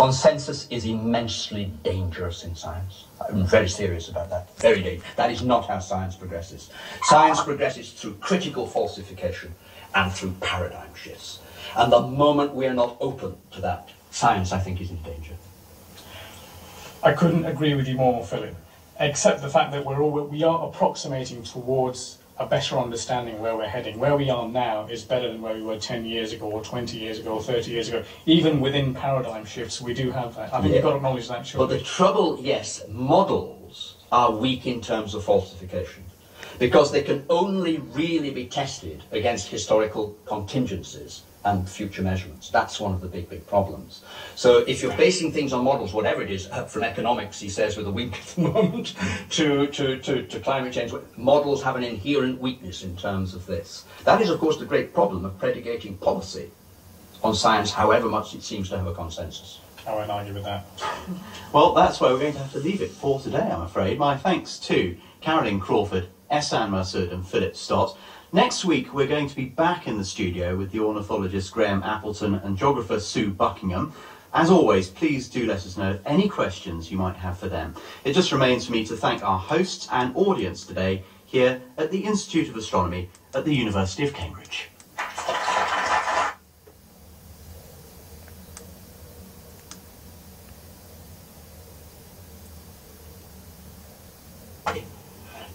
Consensus is immensely dangerous in science. I'm very serious about that. Very dangerous. That is not how science progresses. Science progresses through critical falsification and through paradigm shifts. And the moment we're not open to that, science, I think, is in danger. I couldn't agree with you more, Philip, except the fact that we are approximating towards a better understanding where we're heading. Where we are now is better than where we were 10 years ago, or 20 years ago, or 30 years ago. Even within paradigm shifts, we do have that. I think you've got to acknowledge that, surely. But the trouble, yes, models are weak in terms of falsification, because they can only really be tested against historical contingencies and future measurements. That's one of the big problems. So if you're basing things on models, whatever it is, from economics, he says with a wink at the moment, to climate change, models have an inherent weakness in terms of this. That is, of course, the great problem of predicating policy on science, however much it seems to have a consensus. I won't argue with that. Well, that's where we're going to have to leave it for today, I'm afraid. My thanks to Caroline Crawford, Ehsan Massoud and Philip Stott. Next week, we're going to be back in the studio with the ornithologist Graham Appleton and geographer Sue Buckingham. As always, please do let us know any questions you might have for them. It just remains for me to thank our hosts and audience today here at the Institute of Astronomy at the University of Cambridge.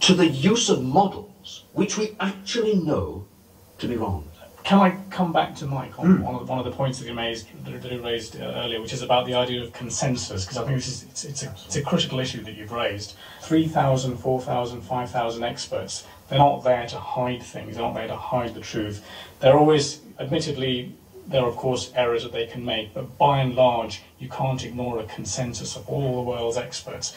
To the use of models which we actually know to be wrong. Can I come back to Mike on one of the points that he raised earlier, which is about the idea of consensus, because I think it's a critical issue that you've raised. 3,000, 4,000, 5,000 experts, they're not there to hide things, they're not there to hide the truth. They're always, admittedly, there are of course errors that they can make, but by and large, you can't ignore a consensus of all the world's experts.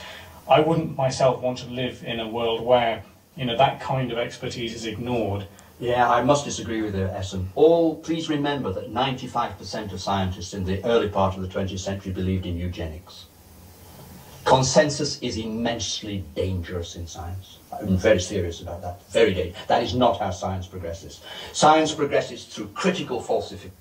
I wouldn't myself want to live in a world where, that kind of expertise is ignored. Yeah, I must disagree with you, Ehsan. Please remember that 95% of scientists in the early part of the 20th century believed in eugenics. Consensus is immensely dangerous in science. I'm very serious about that. Very dangerous. That is not how science progresses. Science progresses through critical falsification.